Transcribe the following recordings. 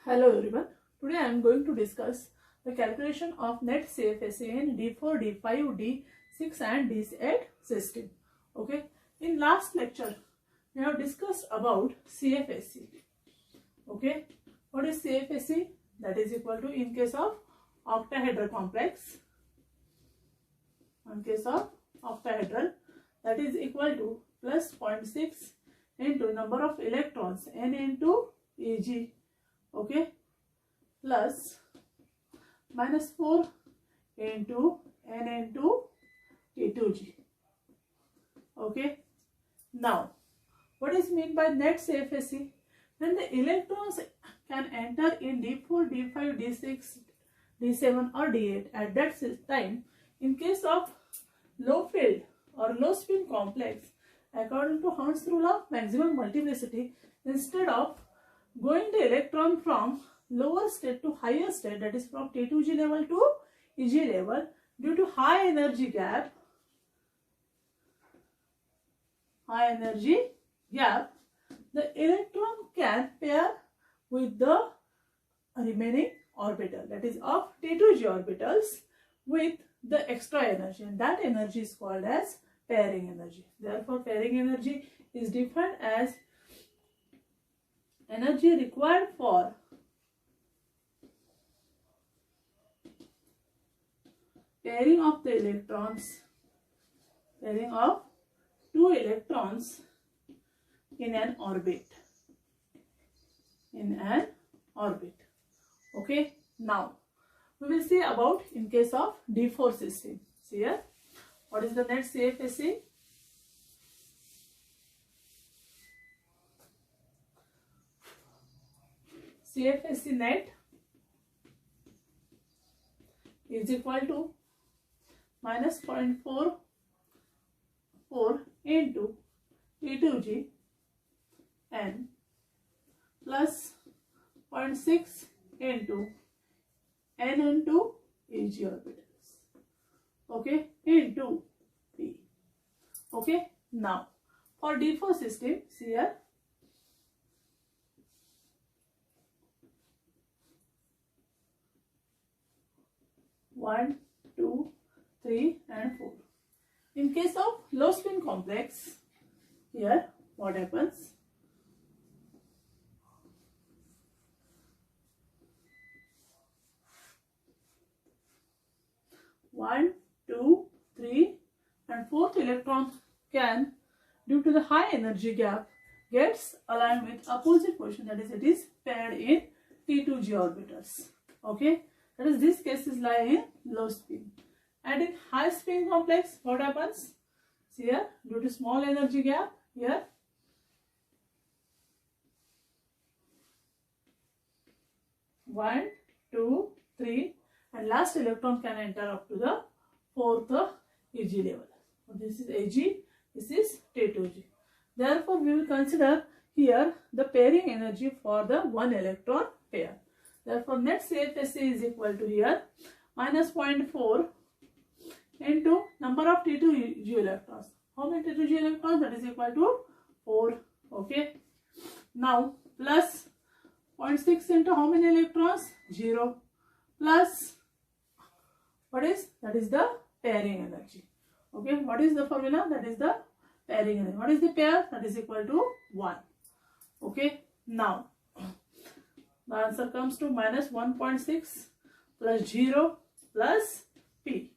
Hello everyone. Today I am going to discuss the calculation of net CFSE in D4, D5, D6 and D8 system. Okay. In last lecture we have discussed about CFSE. Okay. What is CFSE? That is equal to, in case of octahedral complex, in case of octahedral, that is equal to plus 0.6 into number of electrons n into Eg. Okay, plus minus 4 into n into T2G. Okay, now what is meant by net CFSE? When the electrons can enter in D4, D5, D6, D7 or D8 at that time, in case of low field or low spin complex, according to Hund's rule of maximum multiplicity, instead of going the electron from lower state to higher state, that is from T2G level to Eg level, due to high energy gap, the electron can pair with the remaining orbital, that is of T2G orbitals, with the extra energy, and that energy is called as pairing energy. Therefore, pairing energy is defined as energy required for pairing of the electrons, pairing of two electrons in an orbit, Okay, now we will see about in case of D4 system. See here, what is the net CFSE? CFSE net is equal to minus 0.44 into T2G and plus 0.6 into n into Eg orbitals. Okay, into P. Okay, now for D4 system, see here, one, 2, 3 and 4. In case of low spin complex, here what happens? One, 2, 3 and 4th electron can, due to the high energy gap, gets aligned with opposite position, that is it is paired in T2G orbitals. Okay, that is this case is lie in low spin. And in high spin complex, what happens? See here, due to small energy gap, here one, 2, 3 and last electron can enter up to the 4th Eg level. This is Ag, this is T2G. Therefore, we will consider here the pairing energy for the one electron pair. Therefore, net CFSE is equal to here minus 0.4 into number of T2G electrons. How many T2G electrons? That is equal to 4. Okay. Now, plus 0.6 into how many electrons? 0. Plus, what is? That is the pairing energy. Okay. What is the formula? That is the pairing energy. What is the pair? That is equal to 1. Okay. Now, the answer comes to minus 1.6 plus 0 plus P.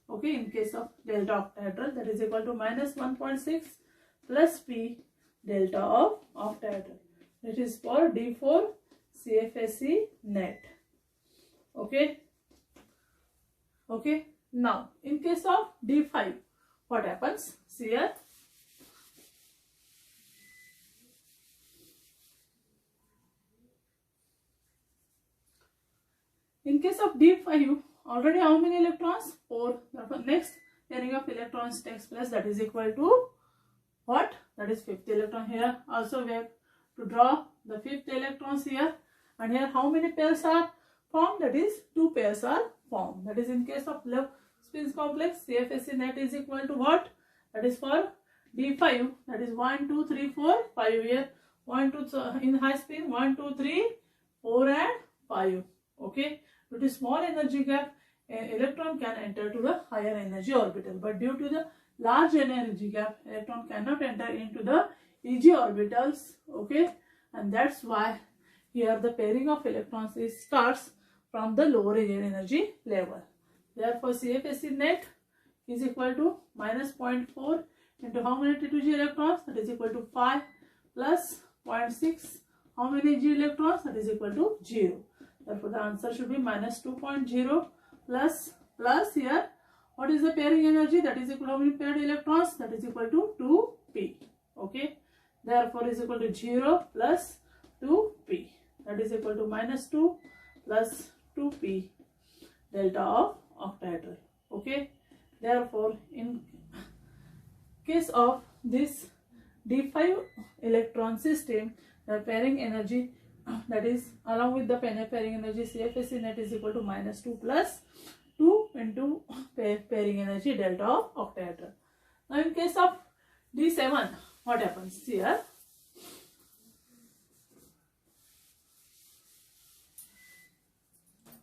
Okay, in case of delta octahedral, that is equal to minus 1.6 plus P delta of octahedral. That is for D4 CFSE net. Okay. Okay. Now, in case of D5, what happens? See here. In case of D5, already how many electrons? 4. Therefore, next pairing of electrons takes place, that is equal to what? That is 5th electron. Here also we have to draw the 5th electrons here, and here how many pairs are formed? That is 2 pairs are formed. That is in case of low spin complex, CFSE net is equal to what? That is for D5, that is 1, 2, 3, 4, 5 here. 1, 2, in high spin 1, 2, 3, 4 and 5. Okay, due to small energy gap, an electron can enter to the higher energy orbital, but due to the large energy gap, electron cannot enter into the Eg orbitals. Okay, and that's why here the pairing of electrons starts from the lower energy level. Therefore, CFSE net is equal to minus 0.4 into how many T2G electrons, that is equal to 5, plus 0.6, how many G electrons, that is equal to 0. Therefore, the answer should be minus 2.0 plus here. What is the pairing energy? That is equal to how many paired electrons? That is equal to 2p. Okay. Therefore, is equal to 0 plus 2p. That is equal to minus 2 plus 2p delta of octahedral. Okay. Therefore, in case of this d5 electron system, the pairing energy, that is along with the pairing energy, CFSE net is equal to minus 2 plus 2 into pairing energy delta of octahedral. Now in case of D7, what happens here?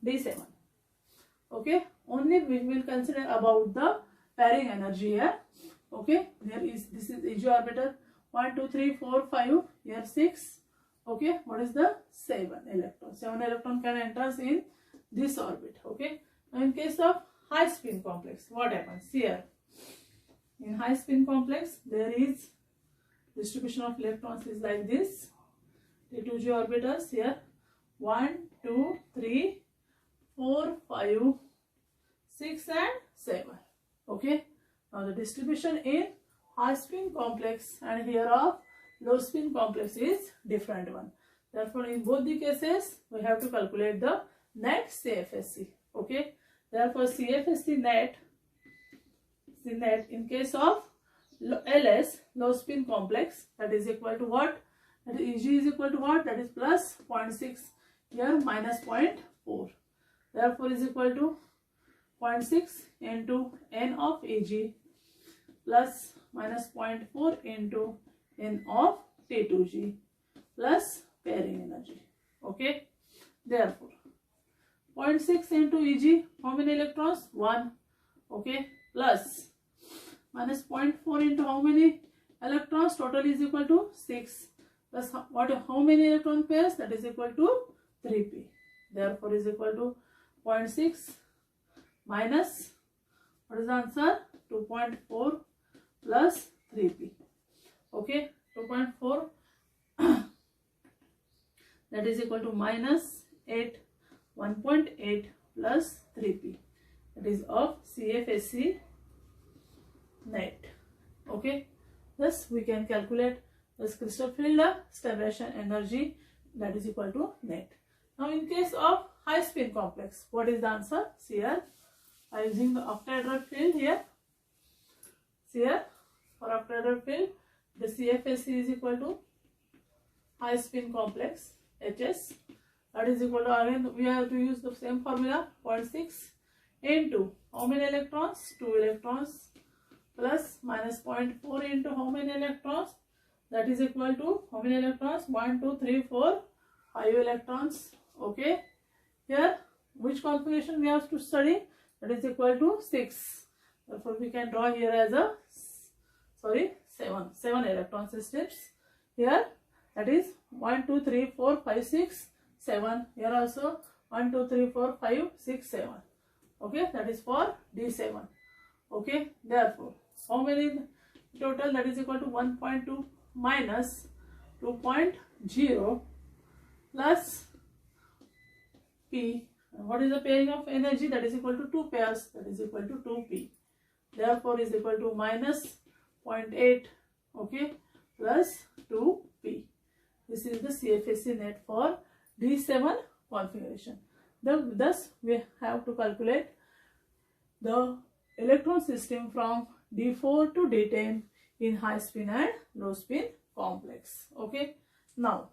D7. Okay, only we will consider about the pairing energy here. Okay, this is Eg orbital 1, 2, 3, 4, 5, here 6. Okay, what is the 7 electron? 7 electron can enter in this orbit. Okay, now in case of high spin complex, what happens here? In high spin complex, there is distribution of electrons is like this. T2G orbitals here 1, 2, 3, 4, 5, 6 and 7. Okay, now the distribution in high spin complex and here of low spin complex is different one. Therefore, in both the cases, we have to calculate the net CFSE. Okay, therefore CFSE net in case of LS, low spin complex, that is equal to what? That is Eg is equal to what? That is plus 0.6, here minus 0.4. Therefore, is equal to 0.6 into N of Eg plus minus 0.4 into N of T2G plus pairing energy. Okay, therefore 0.6 into Eg, how many electrons? 1. Okay, plus minus 0.4 into how many electrons? Total is equal to 6 plus how many electron pairs? That is equal to 3p. Therefore, is equal to 0.6 minus, what is the answer? 2.4 plus 3p. Okay, 2.4 that is equal to minus 8, 1.8 plus 3p, that is of CFSE net. Okay, thus we can calculate this crystal field stabilization energy, that is equal to net. Now in case of high spin complex, what is the answer? See here, I am using the octahedral field here. See here, for octahedral field, the CFSE is equal to high spin complex HS, that is equal to, again we have to use the same formula, 0.6 into how many electrons? 2 electrons plus minus 0.4 into how many electrons? That is equal to how many electrons? 1, 2, 3, 4, 5 electrons. Okay, here which configuration we have to study? That is equal to 6. Therefore, we can draw here as a 7 electron systems. Here that is 1, 2, 3, 4, 5, 6, 7. Here also 1, 2, 3, 4, 5, 6, 7. Okay, that is for D7. Okay, therefore, how many total? That is equal to 1.2 minus 2.0 plus P. What is the pairing of energy? That is equal to 2 pairs, that is equal to 2p. Therefore, is equal to minus 0.8, okay, plus 2p. This is the CFSE net for D7 configuration. Thus, we have to calculate the electron system from D4 to D10 in high spin and low spin complex. Okay. Now,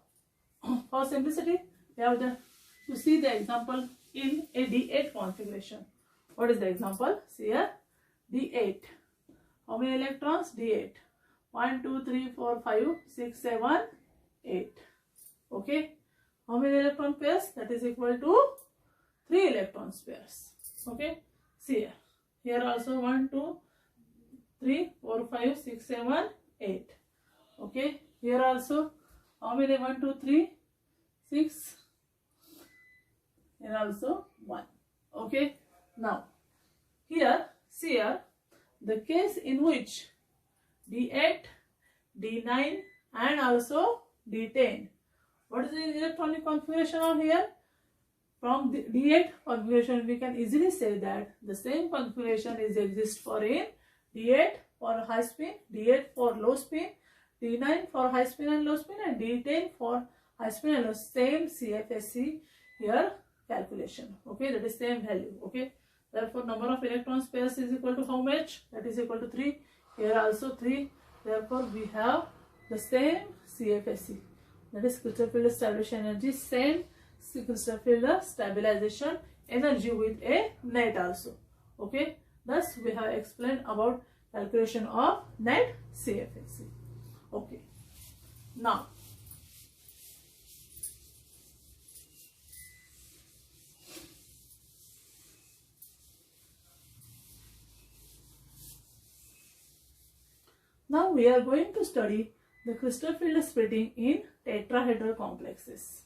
for simplicity, we have to see the example in a D8 configuration. What is the example? See here, D8. How many electrons? D8. 1, 2, 3, 4, 5, 6, 7, 8. Okay. how many electron pairs? That is equal to 3 electron pairs. Okay, see here. Here also 1, 2, 3, 4, 5, 6, 7, 8. Okay, here also how many? 1, 2, 3, 6. Here also 1. Okay, now here, see here, the case in which D8, D9 and also D10. What is the electronic configuration on here? From the D8 configuration, we can easily say that the same configuration is exist for in D8 for high spin, D8 for low spin, D9 for high spin and low spin, and D10 for high spin and low. Same CFSE here calculation. Okay, that is same value. Okay, therefore number of electron pairs is equal to how much? That is equal to 3. Here also 3. Therefore we have the same CFSE. That is crystal field stabilization energy. Same crystal field stabilization energy with a net also. Okay, thus we have explained about calculation of net CFSE. Okay, now we are going to study the crystal field splitting in tetrahedral complexes.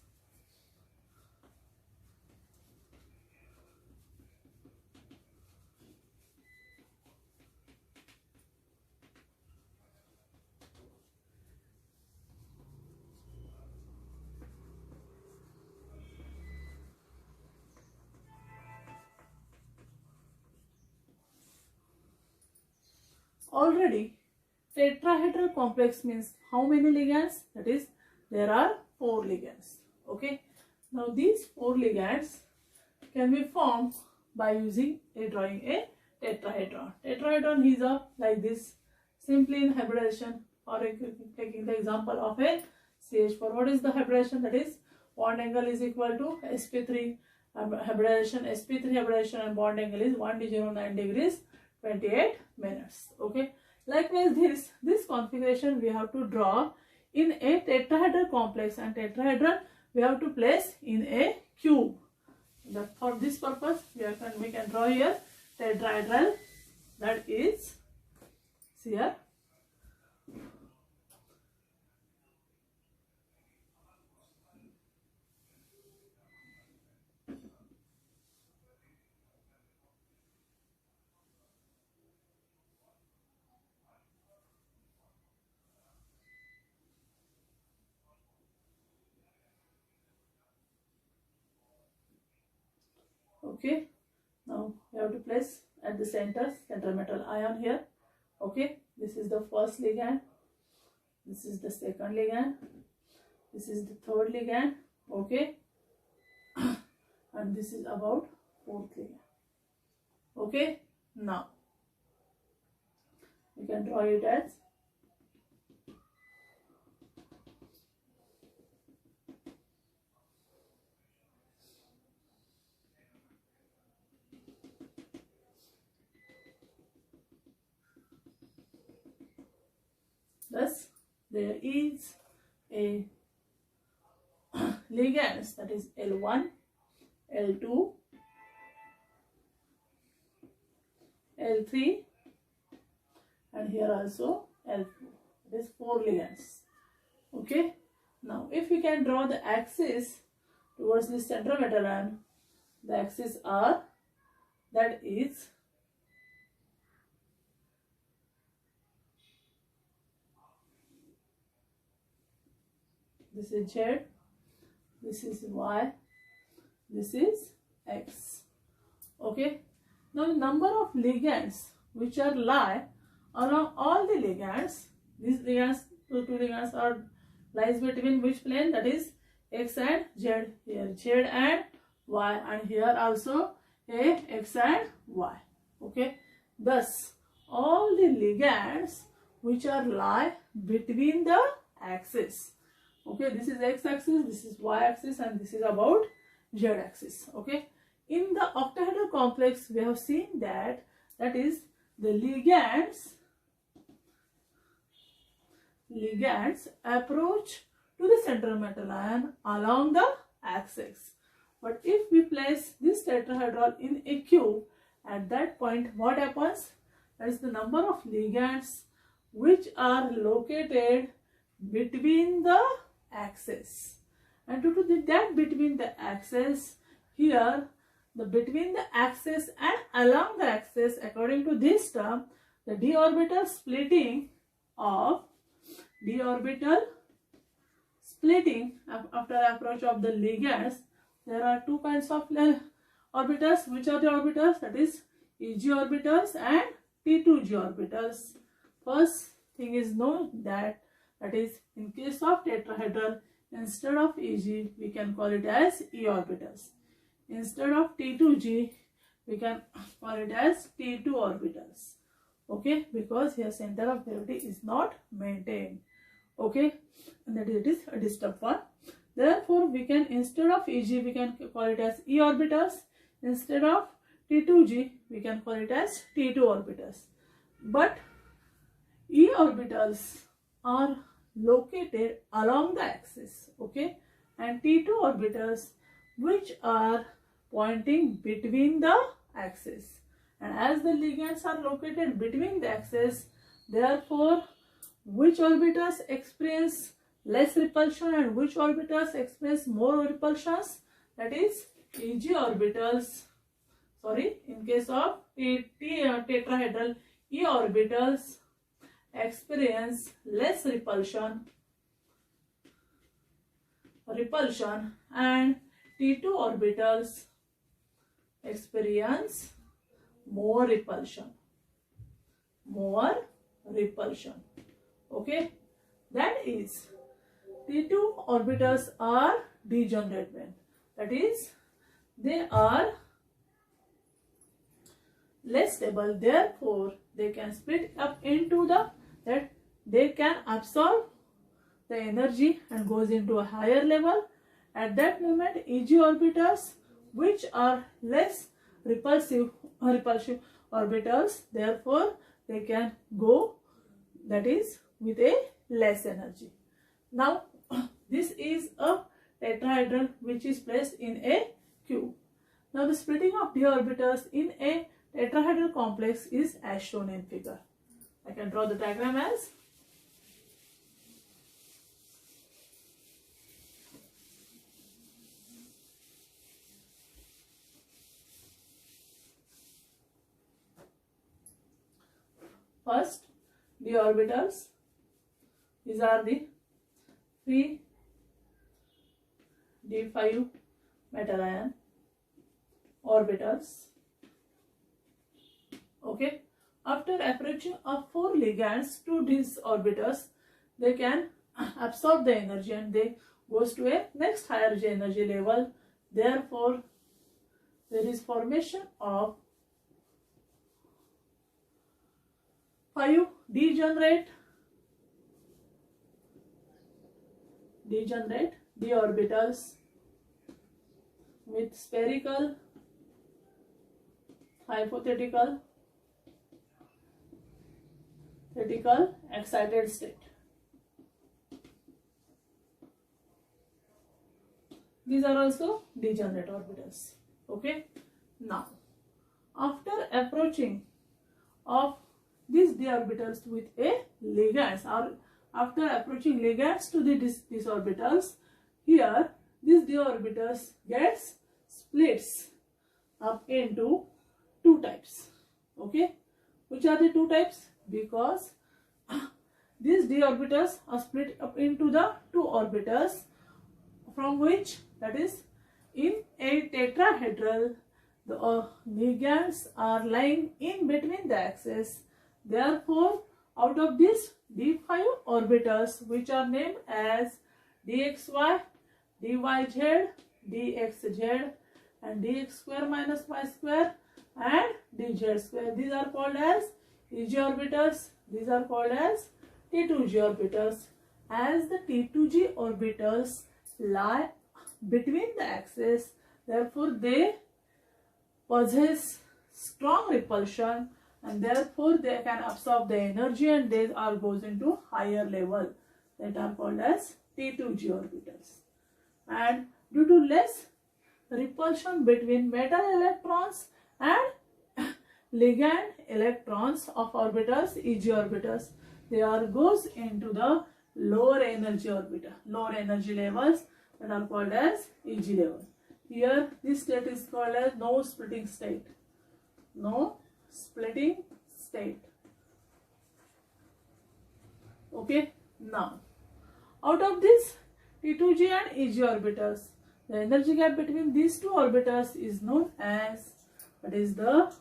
Already tetrahedral complex means how many ligands? That is, there are 4 ligands. Okay, now these 4 ligands can be formed by using drawing a tetrahedron. Tetrahedron is like this, simply in hybridization, or taking the example of a CH4. What is the hybridization? That is, bond angle is equal to sp3 hybridization, sp3 hybridization, and bond angle is 109 degrees 28 minutes. Okay, likewise this configuration we have to draw in a tetrahedral complex, and tetrahedron we have to place in a cube. For this purpose we can draw here tetrahedral, that is here. Okay, now we have to place at the center metal ion here. Okay, this is the first ligand, this is the second ligand, this is the third ligand. Okay, and this is about fourth ligand. Okay, now we can draw it as thus there is a ligands, that is L1, L2, L3, and here also L4. It is 4 ligands. Okay, now if we can draw the axis towards the centrometal ion, the axis R, that is this is Z, this is Y, this is X. Okay, now the number of ligands which are lie along all the ligands, these ligands, two ligands are lies between which plane? That is X and Z. Here Z and Y, and here also a X and Y. Okay, thus all the ligands which are lie between the axis. Okay, this is X axis, this is Y axis, and this is about Z axis. Okay, in the octahedral complex we have seen that is the ligands approach to the central metal ion along the axis. But if we place this tetrahedral in a cube, at that point what happens? That is the number of ligands which are located between the axis. And due to that between the axis, here the between the axis and along the axis, according to this term, the d orbital splitting after approach of the ligands, there are two kinds of orbitals. Which are the orbitals? That is Eg orbitals and T2g orbitals. First thing is known that is in case of tetrahedral, instead of Eg we can call it as E orbitals. Instead of T2g we can call it as T2 orbitals. Okay, because here center of gravity is not maintained. Okay, and that it is a disturbed one. Therefore, we can, instead of Eg, we can call it as E orbitals. Instead of T2g, we can call it as T2 orbitals. But E orbitals are located along the axis, okay, and T2 orbitals which are pointing between the axis. And as the ligands are located between the axis, therefore, which orbitals experience less repulsion and which orbitals experience more repulsions? That is Eg orbitals, in case of tetrahedral, E orbitals experience less repulsion and T2 orbitals experience more repulsion. Okay, that is T2 orbitals are degenerate band. That is, they are less stable. Therefore, they can split up into that they can absorb the energy and goes into a higher level. At that moment, Eg orbitals which are less repulsive orbitals, therefore they can go, that is, with a less energy. Now this is a tetrahedral which is placed in a cube. Now the splitting of d orbitals in a tetrahedral complex is as shown in figure. I can draw the diagram as first d orbitals. These are the free d5 metal ion orbitals. Okay, after approaching of 4 ligands to these orbitals, they can absorb the energy and they goes to a next higher energy level. Therefore, there is formation of 5 degenerate d orbitals with spherical, hypothetical, excited state. These are also degenerate orbitals. Okay. Now, after approaching of these d orbitals with a ligands, or after approaching ligands to these orbitals, here these d orbitals gets splits up into 2 types. Okay, which are the 2 types? Because these d orbitals are split up into the 2 orbitals from which, that is, in a tetrahedral, the ligands are lying in between the axes. Therefore, out of these d5 orbitals, which are named as dxy, dyz, dxz, and dx square minus y square and dz square, these are called as Eg orbitals. These are called as T2g orbitals. As the T2g orbitals lie between the axes, therefore they possess strong repulsion and therefore they can absorb the energy and they are goes into higher level, that are called as T2g orbitals. And due to less repulsion between metal electrons and ligand electrons of orbitals, EG orbitals. They are goes into the lower energy orbital, lower energy levels that are called as EG level. Here this state is called as no splitting state. No splitting state. Okay, now out of this T2G and EG orbitals, the energy gap between these two orbitals is known as, what is the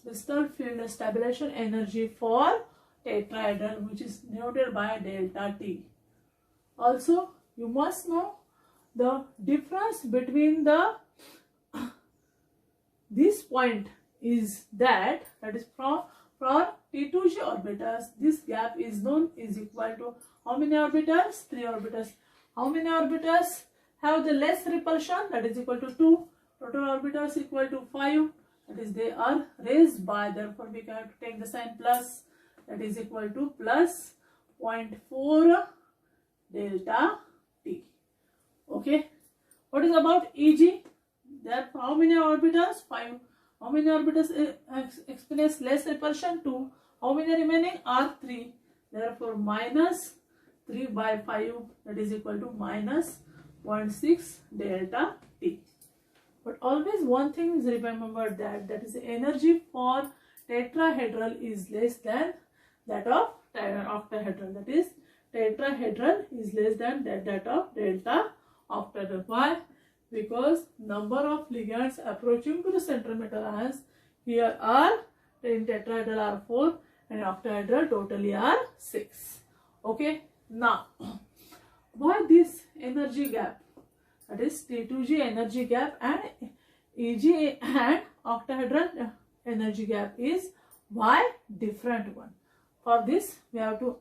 crystal field stabilization energy for tetrahedral, which is denoted by delta T. Also, you must know the difference between the this point is that is for T2G orbitals, this gap is known is equal to how many orbitals? 3 orbitals. How many orbitals have the less repulsion? That is equal to 2. Total orbitals equal to 5. That is, they are raised by, therefore we have to take the sign plus. That is equal to plus 0.4 delta T. Okay. What is about EG? Therefore, how many orbitals? 5. How many orbitals experience less repulsion? 2. How many remaining are 3? Therefore, minus 3 by 5, that is equal to minus 0.6 delta T. But always one thing is remember that is the energy for tetrahedral is less than that of octahedral. That is, tetrahedral is less than that of delta octahedral. Why? Because number of ligands approaching to the centrometal ions here are in tetrahedral are 4 and octahedral totally are 6. Okay. Now, why this energy gap? That is T2G energy gap and EG and octahedral energy gap is why different one. For this, we have to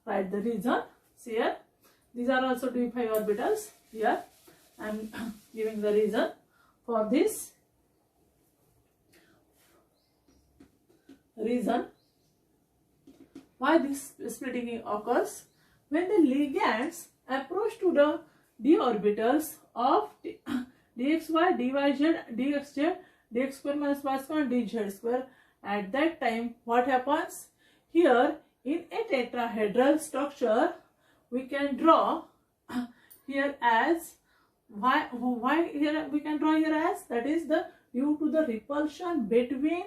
write the reason. See here, these are also d5 orbitals. Here, I am giving the reason for this. Reason why this splitting occurs. When the ligands approach to the d orbitals of dxy, dyz, dxz, dx square minus y square and dz square, at that time what happens? Here in a tetrahedral structure we can draw here as why here we can draw here as, that is the due to the repulsion between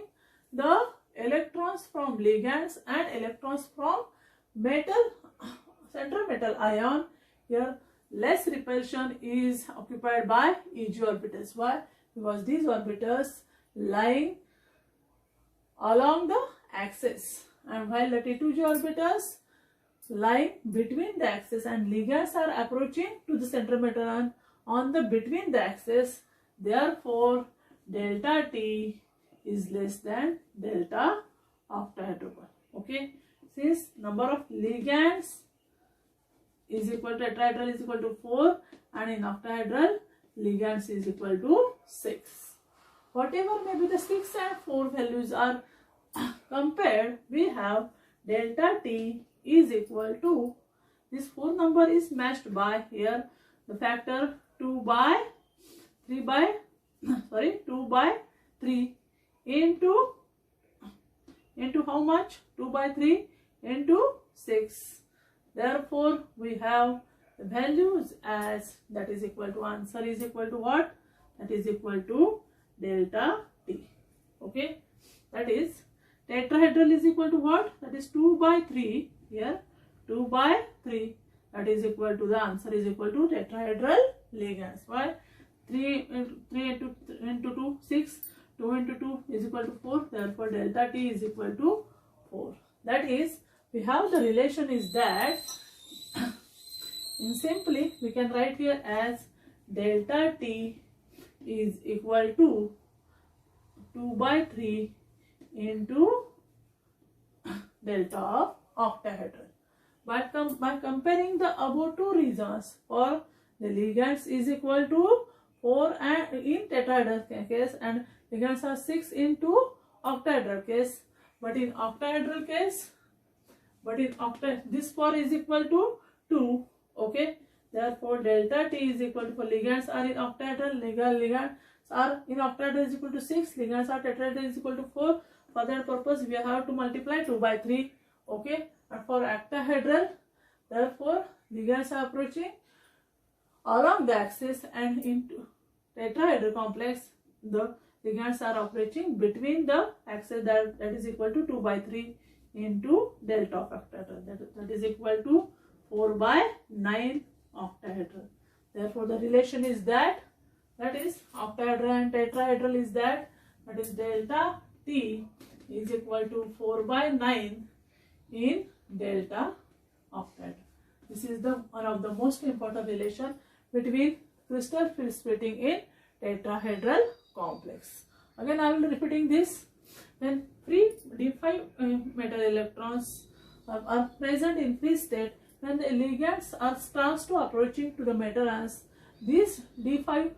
the electrons from ligands and electrons from metal centrometal ion. Here less repulsion is occupied by EG orbitals. Why? Because these orbitals lying along the axis, and while the T2G orbitals lie between the axis and ligands are approaching to the centrometal ion on the between the axis. Therefore, delta T is less than delta octahedral. Okay, since number of ligands is equal to tetrahedral is equal to 4 and in octahedral ligands is equal to 6. Whatever may be the 6 and 4 values are compared, we have delta T is equal to, this 4 number is matched by here the factor 2 by 3 into how much? 2 by 3 into 6. Therefore, we have the values as, that is equal to, answer is equal to what? That is equal to delta T. Okay, that is tetrahedral is equal to what? That is 2 by 3 here, 2 by 3, that is equal to, the answer is equal to tetrahedral ligands. Why? 3 into 2, 6, 2 into 2 is equal to 4, therefore delta T is equal to 4. That is, we have the relation is that, in simply we can write here as delta T is equal to 2 by 3 into delta of octahedral. By comparing the above two reasons, for the ligands is equal to 4 and in tetrahedral case and ligands are 6 into octahedral case, but in octahedral case, this 4 is equal to 2. Okay, Therefore, delta T is equal to, for ligands are in octahedral, ligands are in octahedral is equal to 6, ligands are tetrahedral is equal to 4. For that purpose, we have to multiply 2 by 3. Okay, and for octahedral, therefore, ligands are approaching along the axis, and into tetrahedral complex, the ligands are approaching between the axis, that is equal to 2 by 3 into delta of octahedral, that is equal to 4 by 9 octahedral. Therefore, the relation is that is octahedral and tetrahedral is that is delta T is equal to 4 by 9 in delta octahedral. This is the one of the most important relation between crystal field splitting in tetrahedral complex. Again, I will be repeating this. When free d5 metal electrons are present in free state, when the ligands are trans to approaching to the metal ions, these d5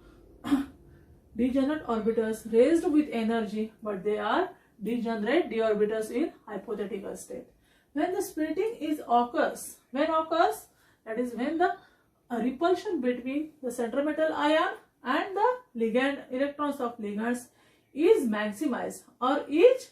degenerate orbitals raised with energy, but they are degenerate d orbitals in hypothetical state. When the splitting occurs, that is when the repulsion between the center metal ion and the ligand electrons of ligands is maximized or is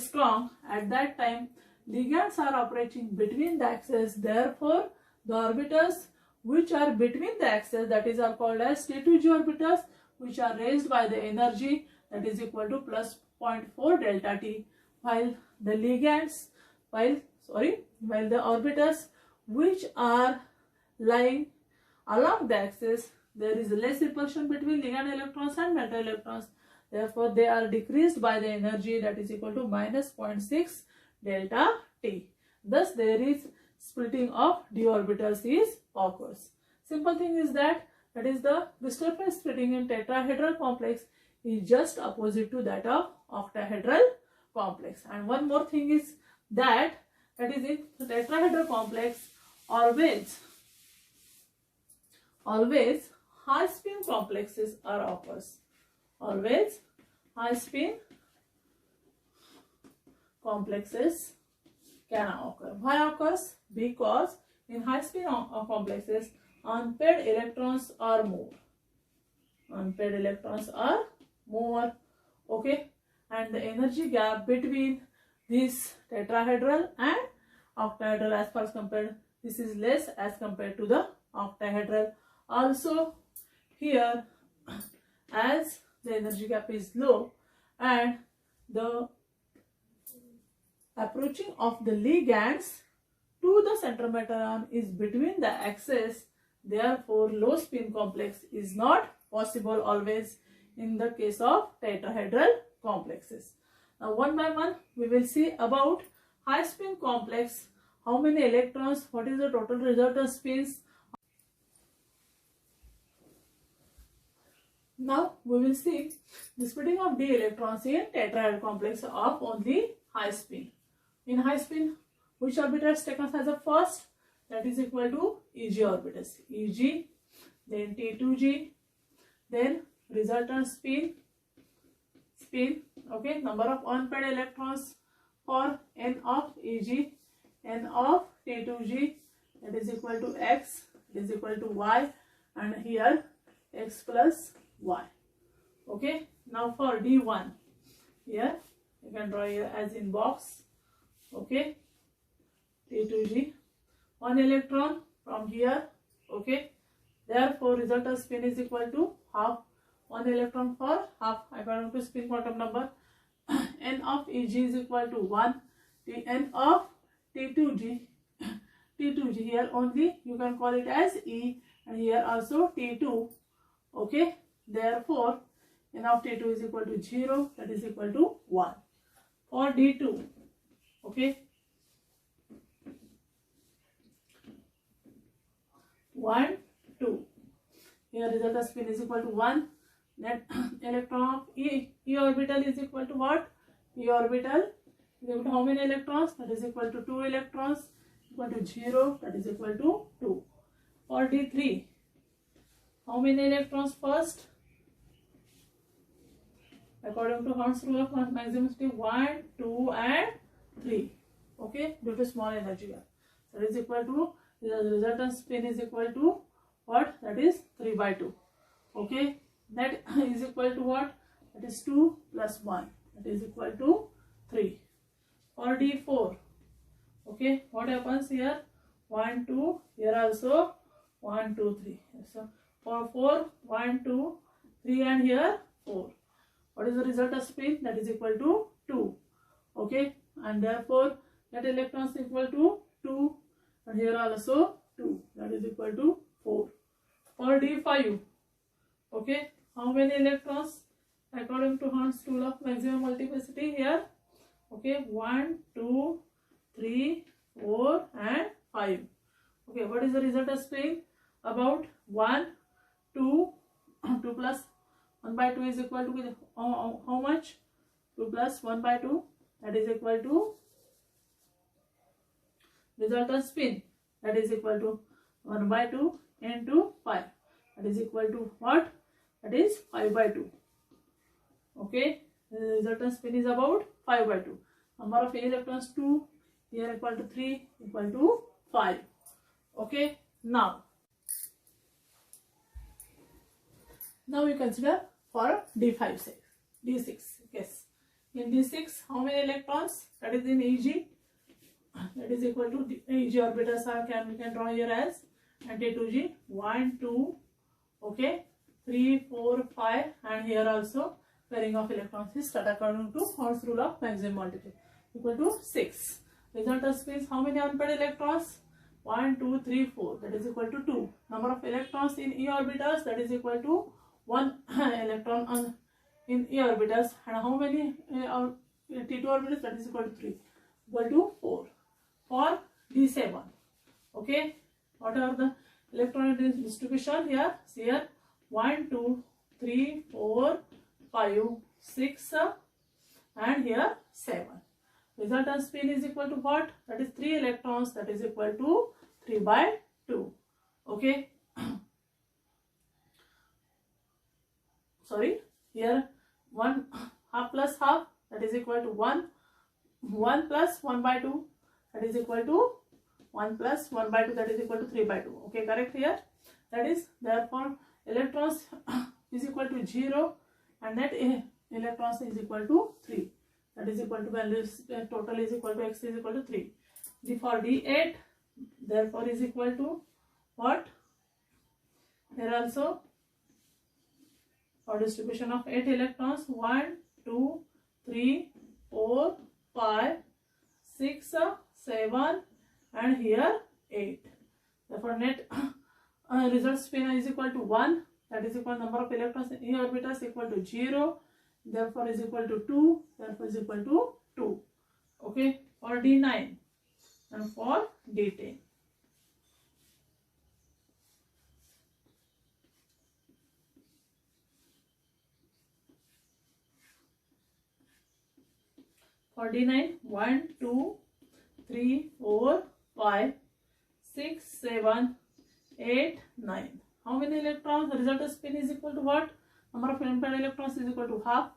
strong, at that time ligands are approaching between the axes. Therefore, the orbitals which are between the axes, that is are called as T2g orbitals, which are raised by the energy that is equal to plus 0.4 delta T, while the ligands, while the orbitals which are lying along the axis, there is less repulsion between ligand electrons and metal electrons. Therefore, they are decreased by the energy that is equal to minus 0.6 delta T. Thus, there is splitting of d orbitals occurs. Simple thing is that is the crystal field splitting in tetrahedral complex is just opposite to that of octahedral complex. And one more thing is that is in the tetrahedral complex always high spin complexes are occurs. Always high spin complexes can occur. Why occurs? Because in high spin complexes, unpaired electrons are more. Unpaired electrons are more. Okay, and the energy gap between this tetrahedral and octahedral as far as compared, this is less as compared to the octahedral. Also, here as the energy gap is low and the approaching of the ligands to the center metal ion is between the axes, therefore low spin complex is not possible always in the case of tetrahedral complexes. Now one by one we will see about high spin complex, how many electrons, what is the total resultant spins. Now we will see the splitting of d electrons in tetrahedral complex of only high spin. In high spin, which orbital is taken as a first? That is equal to Eg orbitals. Eg, then T2g, then resultant spin. Okay, number of unpaired electrons for n of Eg, n of T2g, that is equal to x, it is equal to y, and here x plus y. Okay, now for D1, here you can draw here as in box. Okay, T2g, 1 electron from here. Okay, therefore resultant spin is equal to half, 1 electron for half according to spin quantum number. N of Eg is equal to 1. N of T2g here only you can call it as E, and here also T2. Okay, therefore N of T2 is equal to 0, that is equal to 1. For D2, okay, 1, 2. Here resultant spin is equal to 1. Then electron of E orbital is equal to what? E orbital is equal to how many electrons? That is equal to 2 electrons, equal to 0, that is equal to 2. For D3, how many electrons first? According to Horn's rule of maximum state, 1, 2 and 3. Okay, due to small energy gap. That is equal to The resultant spin is equal to what? That is 3 by 2. Okay, that is equal to what? That is 2 plus 1. That is equal to 3. For D4, okay, what happens here? 1, 2, here also 1, 2, 3. So for 4, 1, 2, 3 and here 4. What is the resultant spin? That is equal to 2. Okay, and therefore that electrons equal to 2 and here also 2. That is equal to 4. For D5, okay, how many electrons according to Hund's rule of maximum multiplicity here? Okay, 1, 2, 3, 4 and 5. Okay, what is the resultant spin? About 1, 2, 2 plus 1 by 2 is equal to how much? 2 plus 1 by 2, that is equal to resultant spin, that is equal to 1 by 2 into 5. That is equal to what? That is 5 by 2. Okay, the resultant spin is about 5 by 2. Number of electrons 2, here equal to 3, equal to 5. Okay, now we consider for D6. Yes, in D6, how many electrons? That is in Eg. That is equal to Eg orbitals are we can draw here as anti-2G. 1, 2, okay, 3, 4, 5, and here also pairing of electrons is start according to Hund's rule of maximum multiplicity, equal to 6. Resultant spins, how many unpaired electrons? 1, 2, 3, 4. That is equal to 2. Number of electrons in E orbitals, that is equal to 1 electron in E orbitals. And how many T2 orbitals? That is equal to 3. Equal to 4. For D7. Okay. What are the electron distribution here? See here. 1, 2, 3, 4, 5, 6, and here 7. Resultant spin is equal to what? That is 3 electrons. That is equal to 3 by 2. Okay. Sorry. Here 1 half plus half. That is equal to 1. 1 plus 1 by 2. That is equal to 1 plus 1 by 2. That is equal to 3 by 2. Okay. Correct here. That is therefore electrons is equal to 0 and net electrons is equal to 3. That is equal to values total is equal to x is equal to 3. For D8 therefore is equal to what? Here also for distribution of 8 electrons 1, 2, 3, 4, 5, 6, 7 and here 8. Therefore net result spin is equal to 1. That is equal to number of electrons in E orbitals equal to 0. Therefore is equal to 2. Therefore is equal to 2. Okay. For D9 and for D10. For D9, 1, 2, 3, 4, 5, 6, 7, 8, 9. How many electrons? The resultant spin is equal to what? Number of unpaired electrons is equal to half.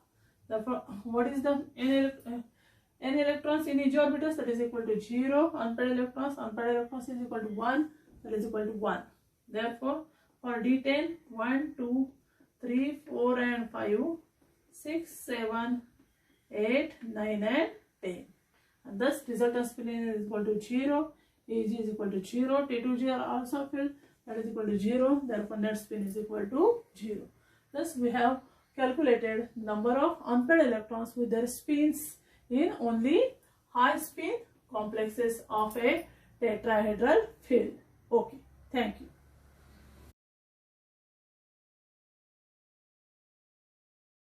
Therefore, what is the n electrons in each orbitals? That is equal to 0. Unpaired electrons is equal to 1. That is equal to 1. Therefore, for D10, 1, 2, 3, 4 and 5, 6, 7, 8, 9 and 10. And thus resultant spin is equal to 0. Ag is equal to 0. T2G are also filled. That is equal to 0. Therefore, net spin is equal to 0. Thus, we have calculated number of unpaired electrons with their spins in only high spin complexes of a tetrahedral field. Okay, thank you.